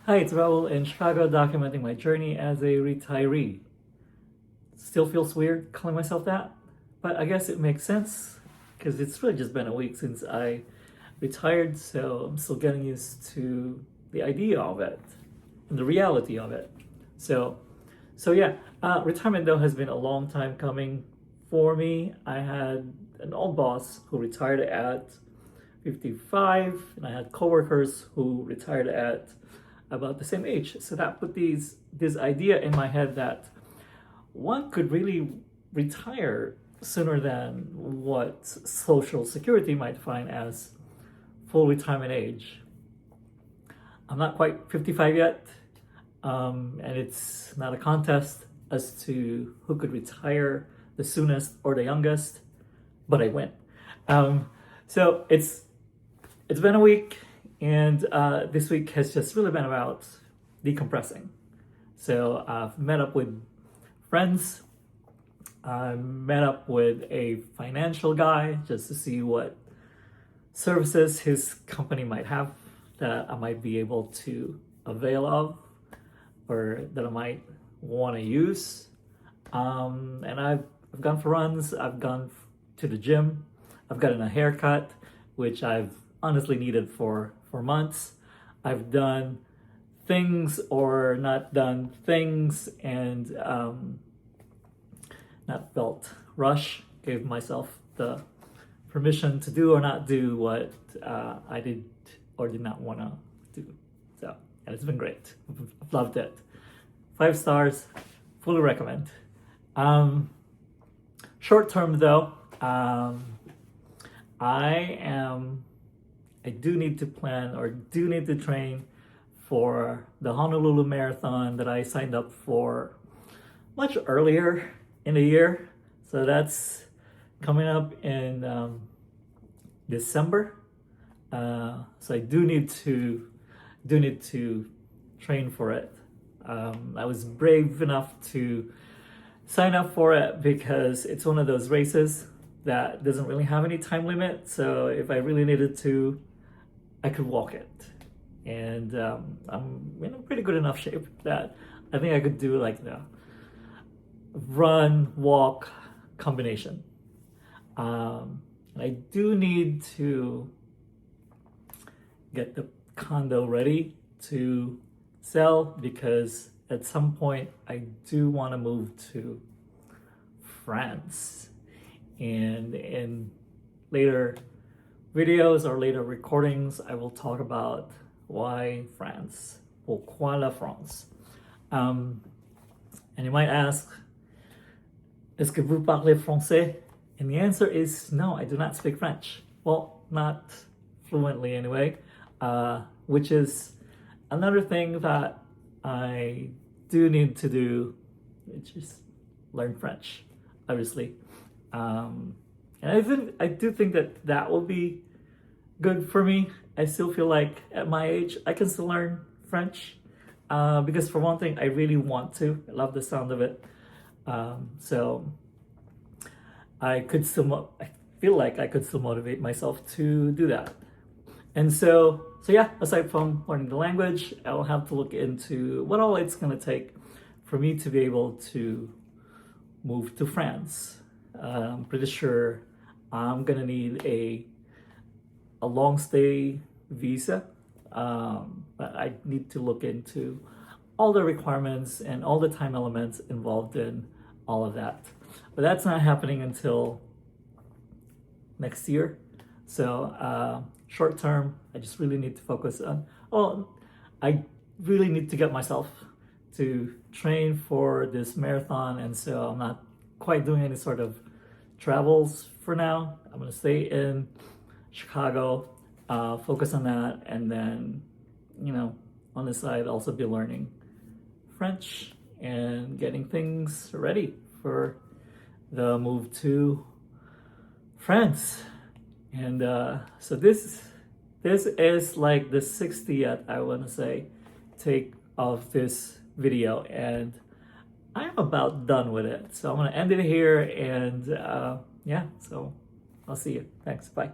Hi, it's Raul in Chicago, documenting my journey as a retiree. Still feels weird calling myself that, but I guess it makes sense because it's really just been a week since I retired, so I'm still getting used to the idea of it and the reality of it. So, retirement though has been a long time coming for me. I had an old boss who retired at 55, and I had coworkers who retired at about the same age. So that put this idea in my head that one could really retire sooner than what Social Security might define as full retirement age. I'm not quite 55 yet, and it's not a contest as to who could retire the soonest or the youngest, but I win. So it's been a week, and this week has just really been about decompressing. So I've met up with friends. I met up with a financial guy just to see what services his company might have that I might be able to avail of or that I might want to use. And I've gone for runs, I've gone to the gym, I've gotten a haircut, which I've honestly needed for months. I've done things or not done things and not felt rush, gave myself the permission to do or not do what I did or did not want to do. So, and it's been great. I've loved it. 5 stars, fully recommend. Short term though, I do need to plan or do need to train for the Honolulu Marathon that I signed up for much earlier in the year. So that's coming up in December. So I do need to train for it. I was brave enough to sign up for it because it's one of those races that doesn't really have any time limit. So if I really needed to, I could walk it. And I'm in a pretty good enough shape that I think I could do like the run, walk combination. I do need to get the condo ready to sell because at some point I do want to move to France. And in later videos or later recordings, I will talk about why France, pourquoi la France. And you might ask, est-ce que vous parlez français? And the answer is no, I do not speak French. Well, not fluently anyway, which is another thing that I do need to do, which is learn French, obviously. And I do think that will be good for me. I still feel like at my age, I can still learn French because for one thing, I really want to. I love the sound of it. So I feel like I could still motivate myself to do that. And so yeah, aside from learning the language, I'll have to look into what all it's going to take for me to be able to move to France. I'm pretty sure I'm gonna need a long stay visa, but I need to look into all the requirements and all the time elements involved in all of that. But that's not happening until next year. So short term, I just really need to focus on, I really need to get myself to train for this marathon, and so I'm not quite doing any sort of travels for now. I'm gonna stay in Chicago, focus on that, and then, on the side, also be learning French and getting things ready for the move to France. And so this is like the 60th, I want to say, take of this video, and I'm about done with it. So I'm going to end it here, and yeah, so I'll see you. Thanks. Bye.